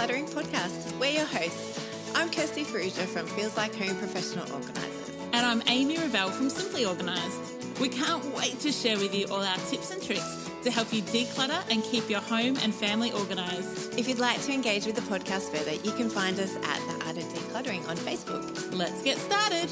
Decluttering podcast. We're your hosts. I'm Kirsty Ferrugia from Feels Like Home Professional Organisers. And I'm Amy Revell from Simply Organised. We can't wait to share with you all our tips and tricks to help you declutter and keep your home and family organised. If you'd like to engage with the podcast further, you can find us at The Art of Decluttering on Facebook. Let's get started.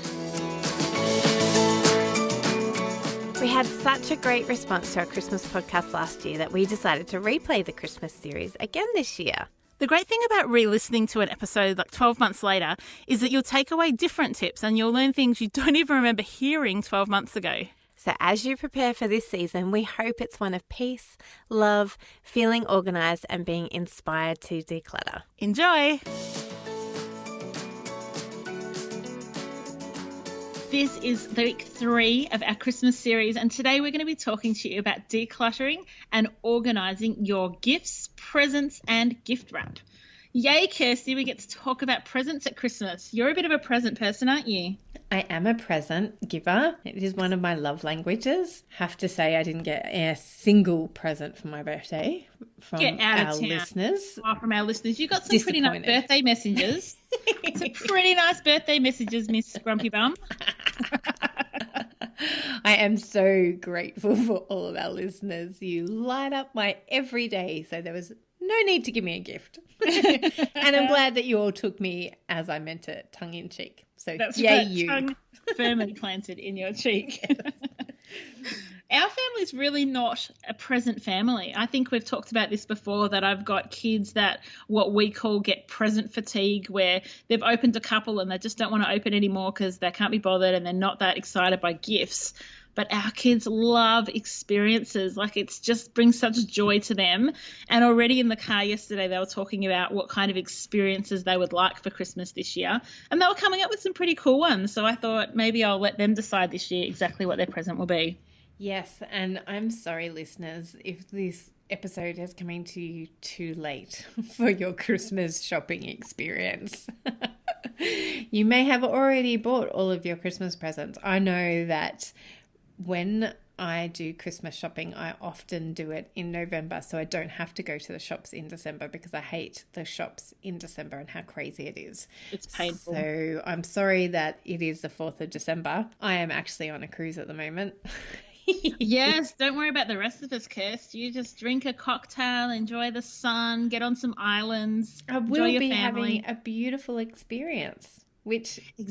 We had such a great response to our Christmas podcast last year that we decided to replay the Christmas series again this year. The great thing about re-listening to an episode like 12 months later is that you'll take away different tips and you'll learn things you don't even remember hearing 12 months ago. So as you prepare for this season, we hope it's one of peace, love, feeling organised and being inspired to declutter. Enjoy! This is week 3 of our Christmas series, and today we're going to be talking to you about decluttering and organising your gifts, presents and gift wrap. Yay, Kirsty, we get to talk about presents at Christmas. You're a bit of a present person, aren't you? I am a present giver. It is one of my love languages. Have to say I didn't get a single present for my birthday from our listeners. Oh, from our listeners. You got some pretty nice birthday messages. Some pretty nice birthday messages, Miss Grumpy Bum. I am so grateful for all of our listeners. You light up my every day, so there was no need to give me a gift. And I'm glad that you all took me as I meant it, tongue in cheek. So that's yay right, you. Tongue firmly planted in your cheek. Our family's really not a present family. I think we've talked about this before, that I've got kids that what we call get present fatigue, where they've opened a couple and they just don't want to open anymore because they can't be bothered and they're not that excited by gifts. But our kids love experiences. Like, it's just brings such joy to them. And already in the car yesterday, they were talking about what kind of experiences they would like for Christmas this year. And they were coming up with some pretty cool ones. So I thought maybe I'll let them decide this year exactly what their present will be. Yes, and I'm sorry, listeners, if this episode is coming to you too late for your Christmas shopping experience. You may have already bought all of your Christmas presents. I know that when I do Christmas shopping, I often do it in November, so I don't have to go to the shops in December, because I hate the shops in December and how crazy it is. It's painful. So I'm sorry that it is the 4th of December. I am actually on a cruise at the moment. Yes, don't worry about the rest of us, Kirst. You just drink a cocktail, enjoy the sun, get on some islands, I will be having a beautiful experience, which is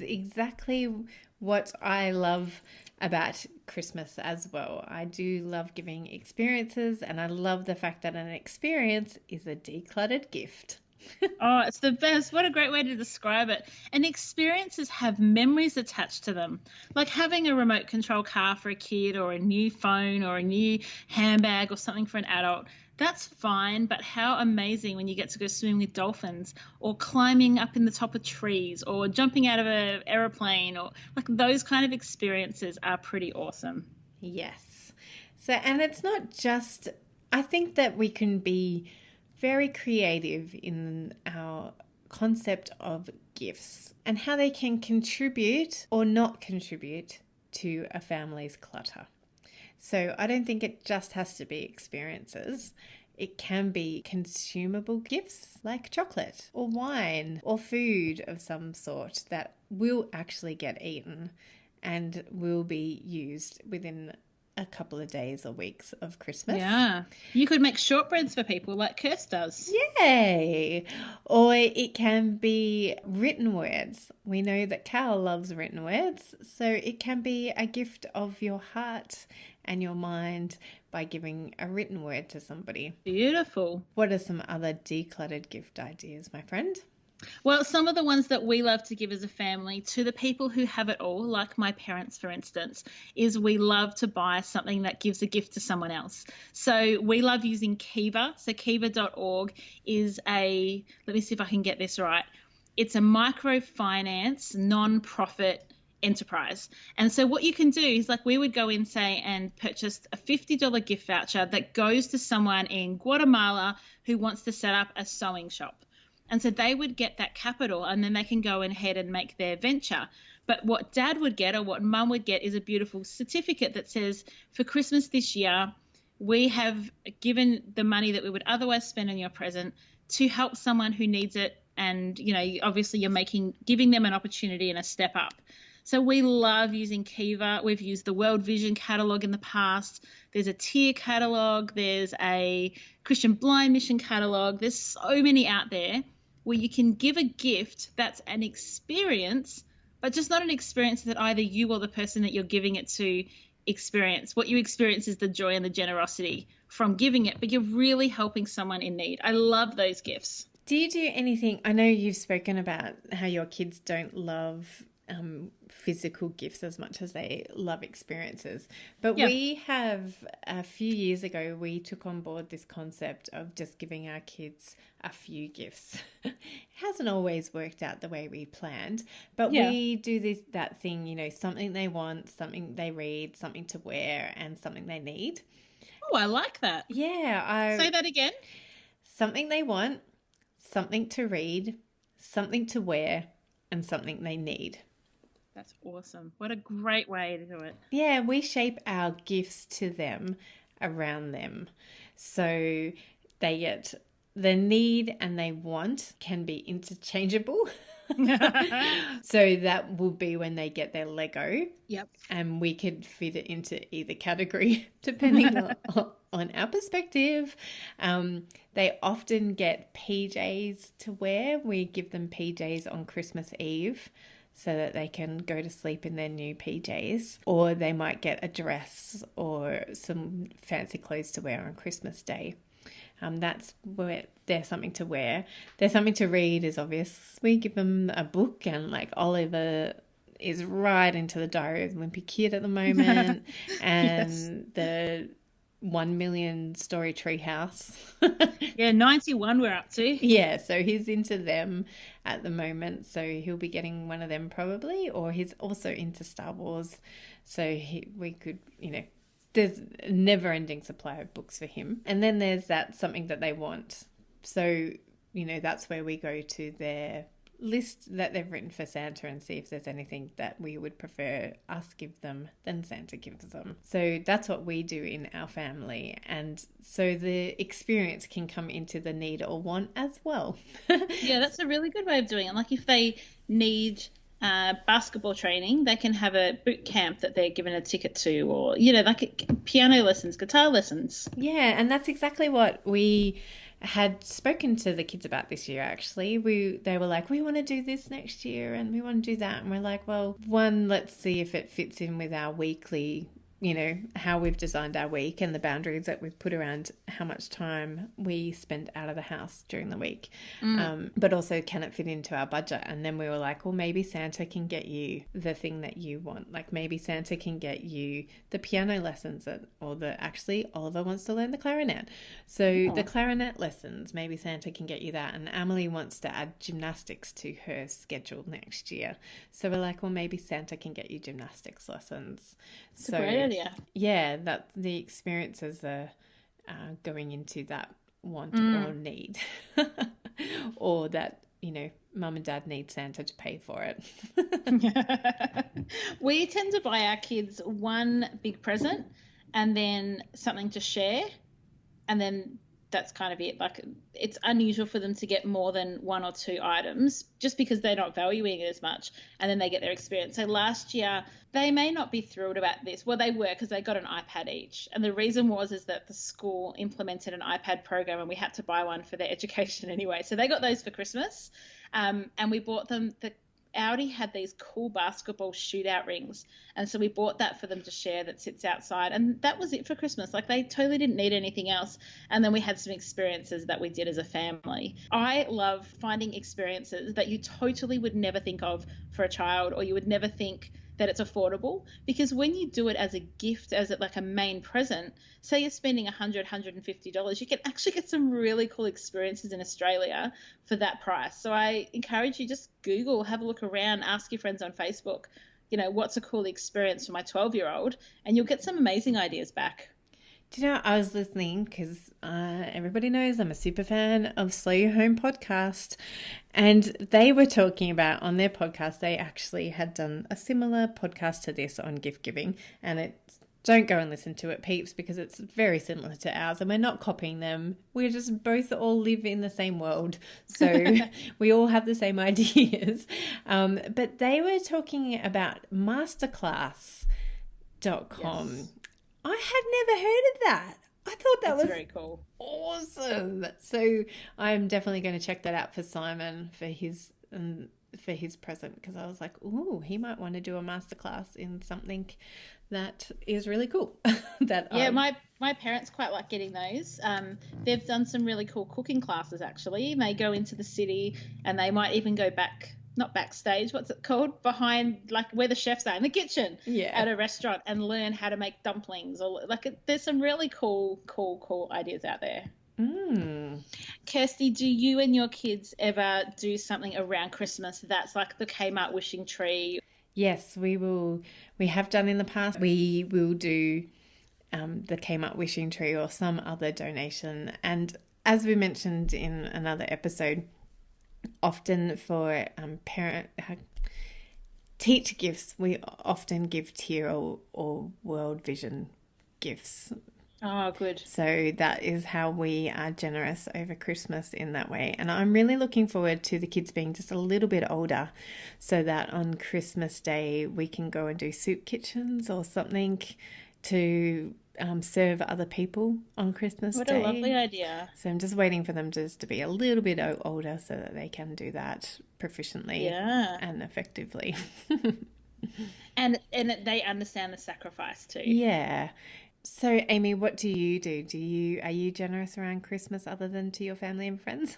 exactly what I love about Christmas as well. I do love giving experiences, and I love the fact that an experience is a decluttered gift. Oh, it's the best. What a great way to describe it. And experiences have memories attached to them, like having a remote control car for a kid, or a new phone, or a new handbag, or something for an adult. That's fine, but how amazing when you get to go swimming with dolphins, or climbing up in the top of trees, or jumping out of an aeroplane, or like those kind of experiences are pretty awesome. Yes. So, and it's not just, I think that we can be very creative in our concept of gifts and how they can contribute or not contribute to a family's clutter. So I don't think it just has to be experiences. It can be consumable gifts like chocolate or wine or food of some sort that will actually get eaten and will be used within a couple of days or weeks of Christmas. Yeah. You could make shortbreads for people like Kirst does. Yay! Or it can be written words. We know that Cal loves written words, so it can be a gift of your heart and your mind by giving a written word to somebody. Beautiful. What are some other decluttered gift ideas, my friend? Well, some of the ones that we love to give as a family to the people who have it all, like my parents, for instance, is we love to buy something that gives a gift to someone else. So we love using Kiva. So kiva.org is let me see if I can get this right. It's a microfinance, non-profit enterprise. And so what you can do is, like, we would go in, say, and purchase a $50 gift voucher that goes to someone in Guatemala who wants to set up a sewing shop. And so they would get that capital, and then they can go ahead and make their venture. But what Dad would get, or what Mum would get, is a beautiful certificate that says, for Christmas this year, we have given the money that we would otherwise spend on your present to help someone who needs it. And, obviously you're giving them an opportunity and a step up. So we love using Kiva. We've used the World Vision catalogue in the past. There's a Tear catalogue. There's a Christian Blind Mission catalogue. There's so many out there where you can give a gift that's an experience, but just not an experience that either you or the person that you're giving it to experience. What you experience is the joy and the generosity from giving it, but you're really helping someone in need. I love those gifts. Do you do anything? I know you've spoken about how your kids don't love physical gifts as much as they love experiences. But we have, a few years ago, we took on board this concept of just giving our kids a few gifts. It hasn't always worked out the way we planned, but we do that thing, something they want, something they read, something to wear, and something they need. Oh, I like that. Yeah. Say that again. Something they want, something to read, something to wear, and something they need. That's awesome. What a great way to do it. Yeah, we shape our gifts to them around them. So they get the need and they want can be interchangeable. So that will be when they get their Lego. Yep. And we could fit it into either category depending on our perspective. They often get PJs to wear. We give them PJs on Christmas Eve so that they can go to sleep in their new PJs. Or they might get a dress or some fancy clothes to wear on Christmas Day. That's where there's something to wear. There's something to read is obvious. We give them a book, and like Oliver is right into the Diary of a Wimpy Kid at the moment. And the 1 million story treehouse. 91 we're up to. Yeah, so he's into them at the moment. So he'll be getting one of them probably, or he's also into Star Wars. So we could, there's a never-ending supply of books for him. And then there's that something that they want. So, that's where we go to their list that they've written for Santa and see if there's anything that we would prefer us give them than Santa gives them. So that's what we do in our family. And so the experience can come into the need or want as well. Yeah, that's a really good way of doing it. Like if they need basketball training, they can have a boot camp that they're given a ticket to, or, like piano lessons, guitar lessons. Yeah, and that's exactly what we had spoken to the kids about this year, actually. They were like, we want to do this next year and we want to do that. And we're like, well, one, let's see if it fits in with our weekly, how we've designed our week and the boundaries that we've put around how much time we spend out of the house during the week. But also, can it fit into our budget? And then we were like, well, maybe Santa can get you the thing that you want. Like maybe Santa can get you the piano lessons actually Oliver wants to learn the clarinet. So the clarinet lessons, maybe Santa can get you that. And Emily wants to add gymnastics to her schedule next year. So we're like, well, maybe Santa can get you gymnastics lessons. It's a great idea. Yeah, that the experiences are going into that want or need, or that mum and dad need Santa to pay for it. We tend to buy our kids one big present and then something to share, and then that's kind of it. Like it's unusual for them to get more than one or two items just because they're not valuing it as much, and then they get their experience. So last year they may not be thrilled about this. Well, they were, because they got an iPad each, and the reason is that the school implemented an iPad program and we had to buy one for their education anyway. So they got those for Christmas, and we bought them Audi had these cool basketball shootout rings, and so we bought that for them to share that sits outside, and that was it for Christmas. Like they totally didn't need anything else. And then we had some experiences that we did as a family. I love finding experiences that you totally would never think of for a child, or you would never think that it's affordable, because when you do it as a gift, as like a main present, say you're spending $100, $150, you can actually get some really cool experiences in Australia for that price. So I encourage you, just Google, have a look around, ask your friends on Facebook, what's a cool experience for my 12-year-old, and you'll get some amazing ideas back. Do you know, I was listening because everybody knows I'm a super fan of Slow Your Home podcast, and they were talking about on their podcast, they actually had done a similar podcast to this on gift giving, and it's Don't go and listen to it, peeps, because it's very similar to ours and we're not copying them. We just both all live in the same world. So we all have the same ideas. But they were talking about masterclass.com. Yes. I had never heard of that. I thought that was very cool. Awesome. So I'm definitely going to check that out for Simon for his present, because I was like, ooh, he might want to do a masterclass in something that is really cool. My parents quite like getting those. They've done some really cool cooking classes actually. They go into the city and they might even go not backstage, what's it called? Behind, like where the chefs are in the kitchen at a restaurant, and learn how to make dumplings, or there's some really cool ideas out there. Kirsty, do you and your kids ever do something around Christmas that's like the Kmart wishing tree? Yes, we will. We have done in the past. We will do the Kmart wishing tree or some other donation. And as we mentioned in another episode, often for teacher gifts, we often give tier or World Vision gifts. Oh, good. So that is how we are generous over Christmas in that way. And I'm really looking forward to the kids being just a little bit older, so that on Christmas Day we can go and do soup kitchens or something to serve other people on Christmas Day. What a lovely idea. So I'm just waiting for them just to be a little bit older so that they can do that proficiently and effectively. and they understand the sacrifice too. Yeah. So, Amy, what do you do? Are you generous around Christmas other than to your family and friends?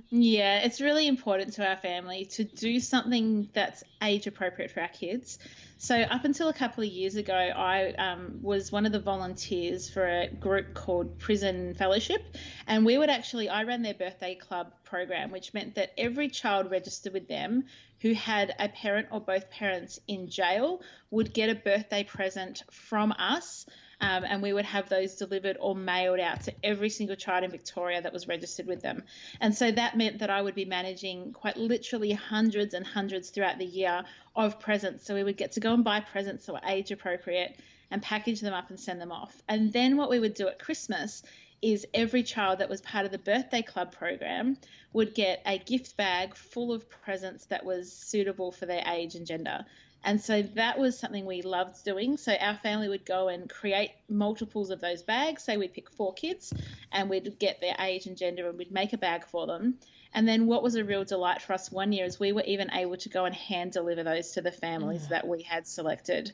Yeah, it's really important to our family to do something that's age appropriate for our kids. So up until a couple of years ago, I was one of the volunteers for a group called Prison Fellowship, and I ran their birthday club program, which meant that every child registered with them who had a parent or both parents in jail would get a birthday present from us. And we would have those delivered or mailed out to every single child in Victoria that was registered with them. And so that meant that I would be managing quite literally hundreds and hundreds throughout the year of presents. So we would get to go and buy presents that were age appropriate and package them up and send them off. And then what we would do at Christmas is every child that was part of the birthday club program would get a gift bag full of presents that was suitable for their age and gender. And so that was something we loved doing. So our family would go and create multiples of those bags. Say we'd pick 4 kids and we'd get their age and gender and we'd make a bag for them. And then what was a real delight for us one year is we were even able to go and hand deliver those to the families that we had selected.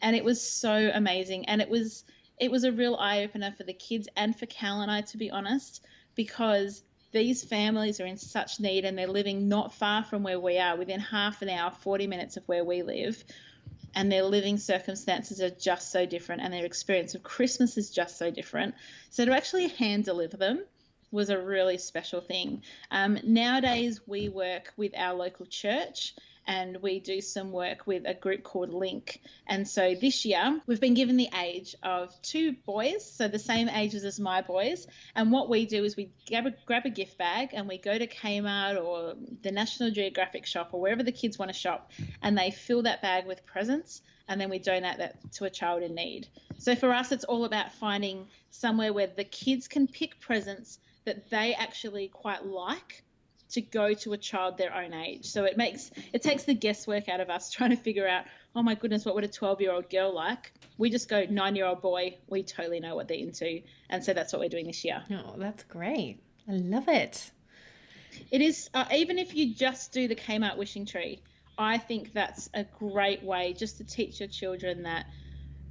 And it was so amazing. And it was a real eye-opener for the kids and for Cal and I, to be honest, because these families are in such need and they're living not far from where we are, within half an hour, 40 minutes of where we live, and their living circumstances are just so different and their experience of Christmas is just so different. So to actually hand deliver them was a really special thing. Nowadays we work with our local church and we do some work with a group called Link. And so this year we've been given the age of 2 boys, so the same ages as my boys. And what we do is we grab a gift bag and we go to Kmart or the National Geographic shop or wherever the kids want to shop, and they fill that bag with presents, and then we donate that to a child in need. So for us, it's all about finding somewhere where the kids can pick presents that they actually quite like to go to a child their own age. So it takes the guesswork out of us trying to figure out, oh my goodness, what would a 12-year-old girl like? We just go 9-year-old boy. We totally know what they're into. And so that's what we're doing this year. Oh, that's great. I love it. It is, even if you just do the Kmart wishing tree, I think that's a great way just to teach your children that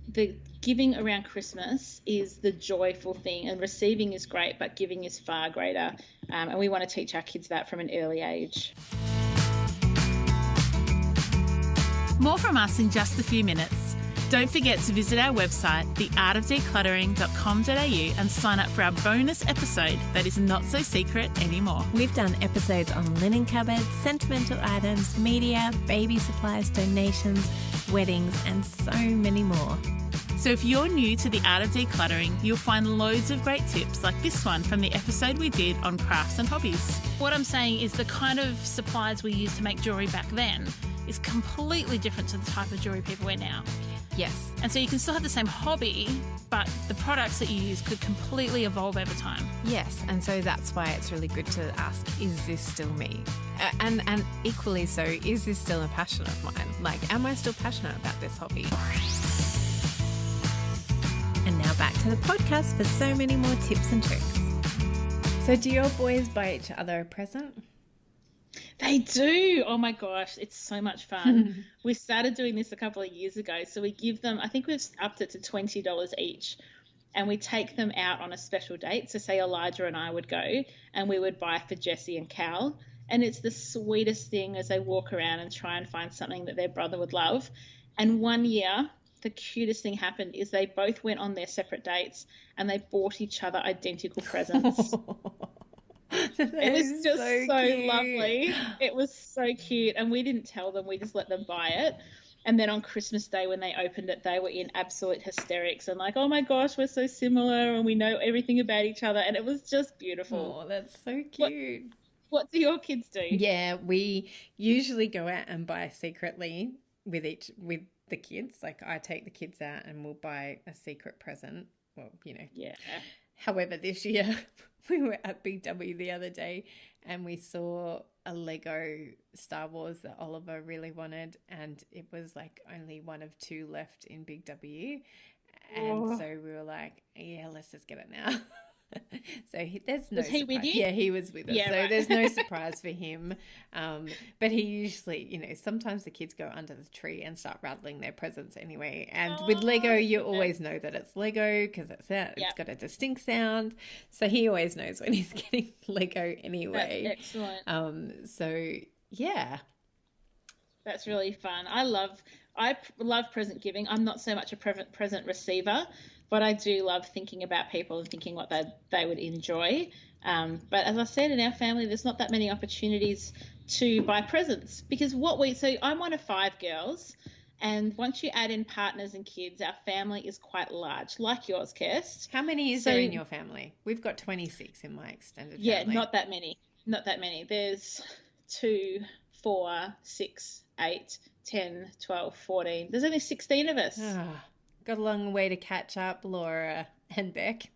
the giving around Christmas is the joyful thing, and receiving is great, but giving is far greater. And we want to teach our kids that from an early age. More from us in just a few minutes. Don't forget to visit our website, theartofdecluttering.com.au, and sign up for our bonus episode that is not so secret anymore. We've done episodes on linen cupboards, sentimental items, media, baby supplies, donations, weddings, and so many more. So if you're new to the art of decluttering, you'll find loads of great tips like this one from the episode we did on crafts and hobbies. What I'm saying is the kind of supplies we used to make jewellery back then is completely different to the type of jewellery people wear now. Yes. And so you can still have the same hobby, but the products that you use could completely evolve over time. Yes, and so that's why it's really good to ask, is this still me? And equally so, is this still a passion of mine? Like, am I still passionate about this hobby? And now back to the podcast for so many more tips and tricks. So do your boys buy each other a present? They do. Oh my gosh, it's so much fun. We started doing this a couple of years ago. So we give them, I think we've upped it to $20 each. And we take them out on a special date. So say Elijah and I would go and we would buy for Jesse and Cal. And it's the sweetest thing as they walk around and try and find something that their brother would love. And one year, the cutest thing happened is they both went on their separate dates and they bought each other identical presents. It was just so lovely. It was so cute. And we didn't tell them. We just let them buy it. And then on Christmas Day, when they opened it, they were in absolute hysterics and like, oh my gosh, we're so similar and we know everything about each other. And it was just beautiful. Oh, that's so cute. What do your kids do? Yeah, we usually go out and buy secretly with the kids. Like I take the kids out and we'll buy a secret present. Well, Yeah. However, this year we were at Big W the other day and we saw a Lego Star Wars that Oliver really wanted, and it was like only one of two left in Big W. And so we were like, yeah, let's just get it now. So there's no Was he surprise. with you? Yeah, he was with us. Yeah, so right. there's no surprise for him. But he usually, sometimes the kids go under the tree and start rattling their presents anyway. And with Lego, you always know that it's Lego because it's got a distinct sound. So he always knows when he's getting Lego anyway. That's excellent. So yeah. That's really fun. I love present giving. I'm not so much a present receiver, but I do love thinking about people and thinking what they would enjoy. But as I said, in our family, there's not that many opportunities to buy presents because so I'm one of 5 girls, and once you add in partners and kids, our family is quite large, like yours, Kirst. How many is there in your family? We've got 26 in my extended family. Yeah, not that many. There's 2, 4, 6, 8, 10, 12, 14. There's only 16 of us. Got a long way to catch up, Laura and Beck.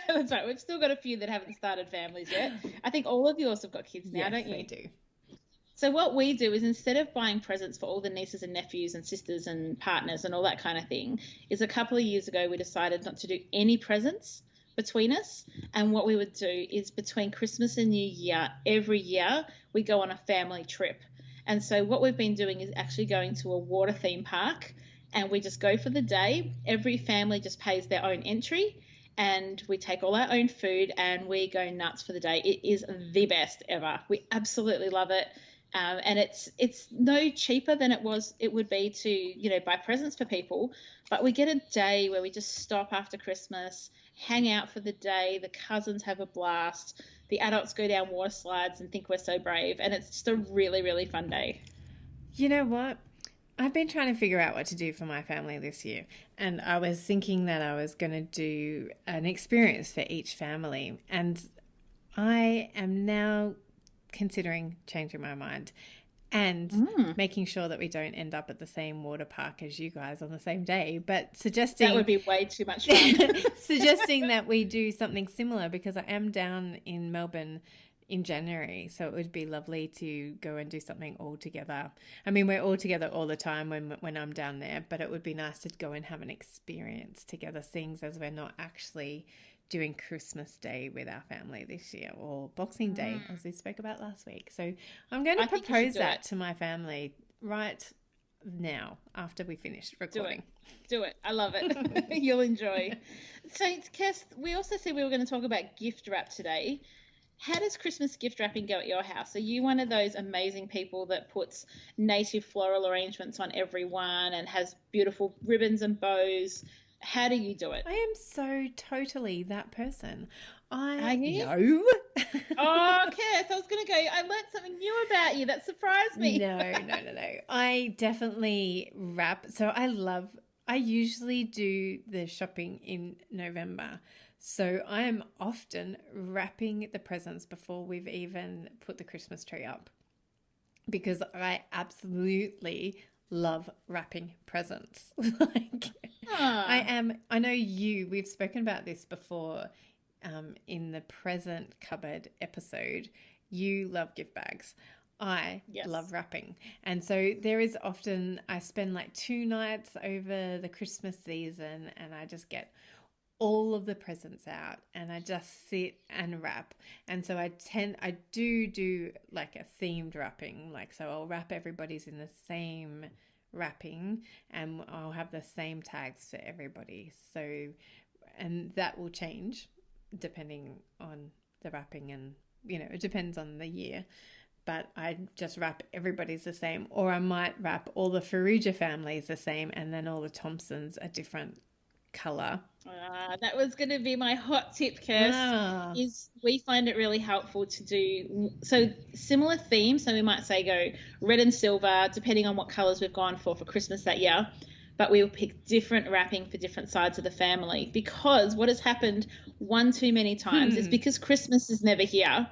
That's right. We've still got a few that haven't started families yet. I think all of yours have got kids now, don't you? Yes, they do. So what we do is instead of buying presents for all the nieces and nephews and sisters and partners and all that kind of thing, is a couple of years ago we decided not to do any presents between us. And what we would do is between Christmas and New Year, every year we go on a family trip. And so what we've been doing is actually going to a water theme park, and we just go for the day. Every family just pays their own entry, and we take all our own food and we go nuts for the day. It is the best ever. We absolutely love it. And it's no cheaper than it would be to, buy presents for people. But we get a day where we just stop after Christmas, hang out for the day. The cousins have a blast. The adults go down water slides and think we're so brave. And it's just a really, really fun day. You know what? I've been trying to figure out what to do for my family this year. And I was thinking that I was going to do an experience for each family. And I am now considering changing my mind and making sure that we don't end up at the same water park as you guys on the same day, but suggesting that would be way too much fun. Suggesting that we do something similar, because I am down in Melbourne in January, so it would be lovely to go and do something all together. I mean, we're all together all the time when I'm down there, but it would be nice to go and have an experience together, things as we're not actually doing Christmas Day with our family this year, or Boxing Day, as we spoke about last week. So I'm going to propose that to my family right now after we finish recording. Do it. I love it. You'll enjoy. So, Kirst, we also said we were going to talk about gift wrap today. How does Christmas gift wrapping go at your house? Are you one of those amazing people that puts native floral arrangements on every one and has beautiful ribbons and bows? How do you do it? I am so totally that person. Are you? No. Oh, Kirst, I was going to go, I learned something new about you. That surprised me. No. I definitely wrap. So I usually do the shopping in November. So I am often wrapping the presents before we've even put the Christmas tree up, because I absolutely love wrapping presents. I know we've spoken about this before in the present cupboard episode. You love gift bags. I love wrapping. And so there is often, I spend like 2 nights over the Christmas season and I just get all of the presents out and I just sit and wrap. And so I do like a themed wrapping. Like, so I'll wrap everybody's in the same wrapping and I'll have the same tags for everybody. So, and that will change depending on the wrapping and, it depends on the year. But I just wrap everybody's the same. Or I might wrap all the Farrugia families the same and then all the Thompsons a different colour. That was going to be my hot tip, Kirst, is we find it really helpful to do so similar themes. So we might say go red and silver, depending on what colours we've gone for Christmas that year. But we will pick different wrapping for different sides of the family, because what has happened one too many times is because Christmas is never here,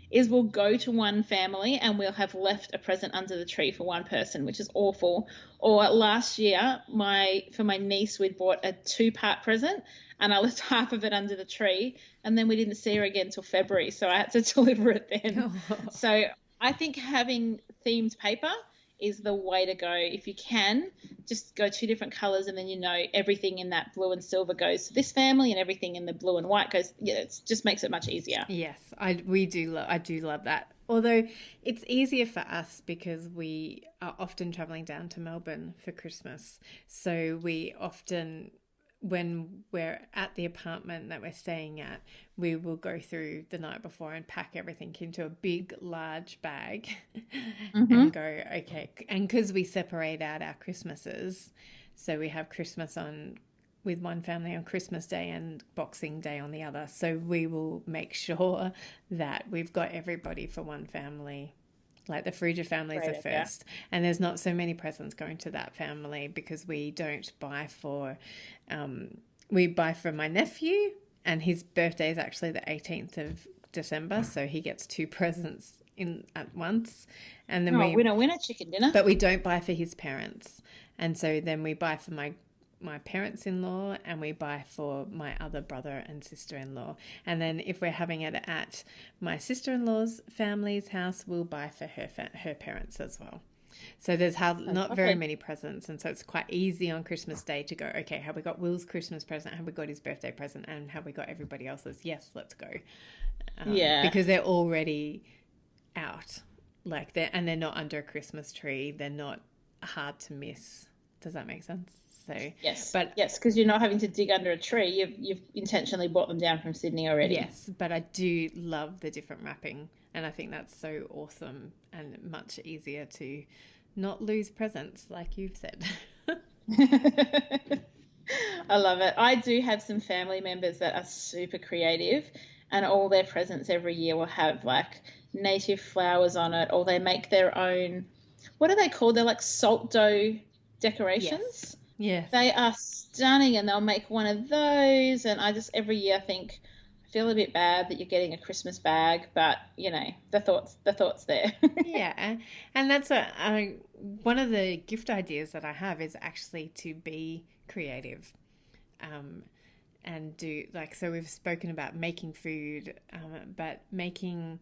is we'll go to one family and we'll have left a present under the tree for one person, which is awful. Or last year, for my niece, we'd bought a 2-part present and I left half of it under the tree and then we didn't see her again till February, so I had to deliver it then. So I think having themed paper is the way to go. If you can, just go 2 different colours and then everything in that blue and silver goes to this family and everything in the blue and white goes, it just makes it much easier. Yes, I do love that. Although it's easier for us because we are often travelling down to Melbourne for Christmas. So we often, when we're at the apartment that we're staying at, we will go through the night before and pack everything into a big, large bag and go, okay. And because we separate out our Christmases, so we have Christmas with one family on Christmas Day and Boxing Day on the other. So we will make sure that we've got everybody for one family. Like the Farrugia families are first. And there's not so many presents going to that family because we don't buy for, we buy for my nephew and his birthday is actually the 18th of December. So he gets 2 presents at once. And then winner chicken dinner. But we don't buy for his parents. And so then we buy for my parents-in-law and we buy for my other brother and sister-in-law. And then if we're having it at my sister-in-law's family's house, we'll buy for her parents as well. So there's not very many presents, and so it's quite easy on Christmas Day to go, okay, have we got Will's Christmas present, have we got his birthday present, and have we got everybody else's? Yes, let's go. Because they're already out, and they're not under a Christmas tree. They're not hard to miss. Does that make sense? So yes, because you're not having to dig under a tree. You've intentionally brought them down from Sydney already. Yes, but I do love the different wrapping, and I think that's so awesome and much easier to not lose presents, like you've said. I love it. I do have some family members that are super creative, and all their presents every year will have like native flowers on it, or they make their own. What are they called? They're like salt dough decorations. Yes. They are stunning, and they'll make one of those. And I just every year I feel a bit bad that you're getting a Christmas bag, but the thoughts there. Yeah, and that's one of the gift ideas that I have is actually to be creative, and do so we've spoken about making food, but making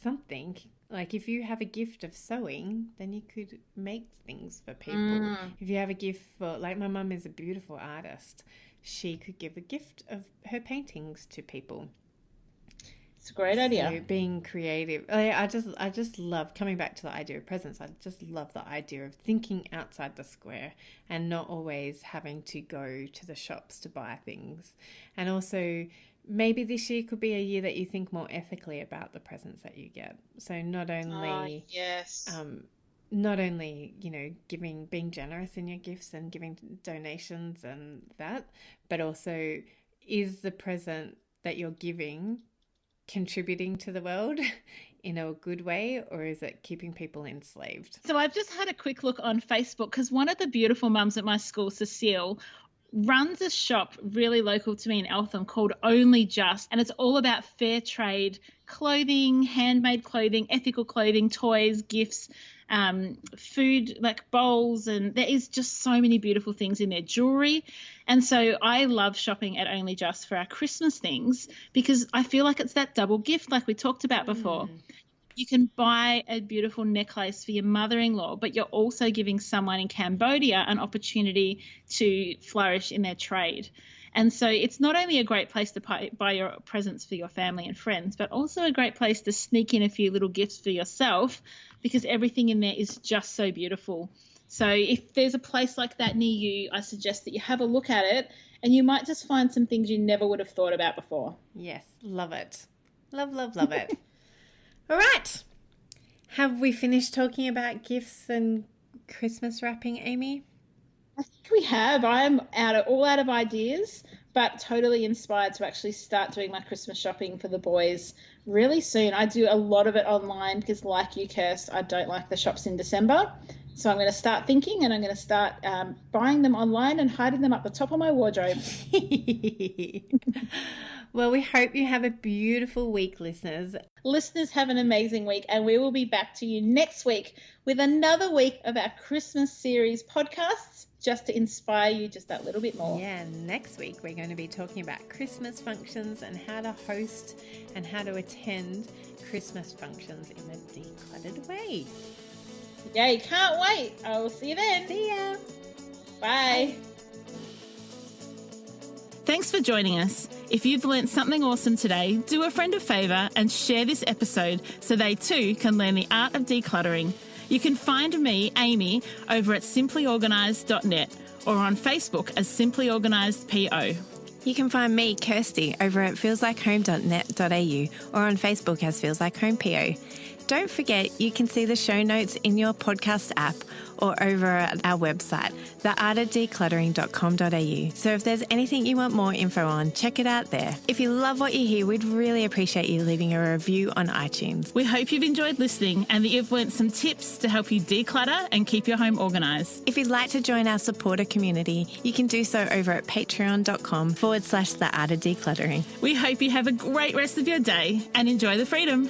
something. Like if you have a gift of sewing, then you could make things for people. If you have a gift for, like my mum is a beautiful artist, she could give a gift of her paintings to people. It's a great idea. So being creative. I just love coming back to the idea of presents. I just love the idea of thinking outside the square and not always having to go to the shops to buy things. And also maybe this year could be a year that you think more ethically about the presents that you get. So not only being generous in your gifts and giving donations and that, but also is the present that you're giving contributing to the world in a good way, or is it keeping people enslaved? So I've just had a quick look on Facebook because one of the beautiful mums at my school, Cecile, runs a shop really local to me in Eltham called Only Just, and it's all about fair trade clothing, handmade clothing, ethical clothing, toys, gifts, food, like bowls, and there is just so many beautiful things in there, jewelry. And so I love shopping at Only Just for our Christmas things because I feel like it's that double gift like we talked about before. You can buy a beautiful necklace for your mother-in-law, but you're also giving someone in Cambodia an opportunity to flourish in their trade. And so it's not only a great place to buy your presents for your family and friends, but also a great place to sneak in a few little gifts for yourself because everything in there is just so beautiful. So if there's a place like that near you, I suggest that you have a look at it and you might just find some things you never would have thought about before. Yes, love it. Love, love, love it. All right. Have we finished talking about gifts and Christmas wrapping, Amy? I think we have. I'm all out of ideas, but totally inspired to actually start doing my Christmas shopping for the boys really soon. I do a lot of it online because, like you, Kirst, I don't like the shops in December. So I'm going to start thinking and I'm going to start buying them online and hiding them up the top of my wardrobe. Well, we hope you have a beautiful week, listeners. Listeners, have an amazing week, and we will be back to you next week with another week of our Christmas series podcasts just to inspire you just that little bit more. Yeah, next week we're going to be talking about Christmas functions and how to host and how to attend Christmas functions in a decluttered way. Yay, can't wait. I will see you then. See ya. Bye. Thanks for joining us. If you've learnt something awesome today, do a friend a favour and share this episode so they too can learn the art of decluttering. You can find me, Amy, over at simplyorganised.net or on Facebook as Simply Organised PO. You can find me, Kirsty, over at feelslikehome.net.au or on Facebook as Feels Like Home PO. Don't forget, you can see the show notes in your podcast app or over at our website, theartofdecluttering.com.au. So if there's anything you want more info on, check it out there. If you love what you hear, we'd really appreciate you leaving a review on iTunes. We hope you've enjoyed listening and that you've learnt some tips to help you declutter and keep your home organised. If you'd like to join our supporter community, you can do so over at patreon.com/theartofdecluttering. We hope you have a great rest of your day and enjoy the freedom.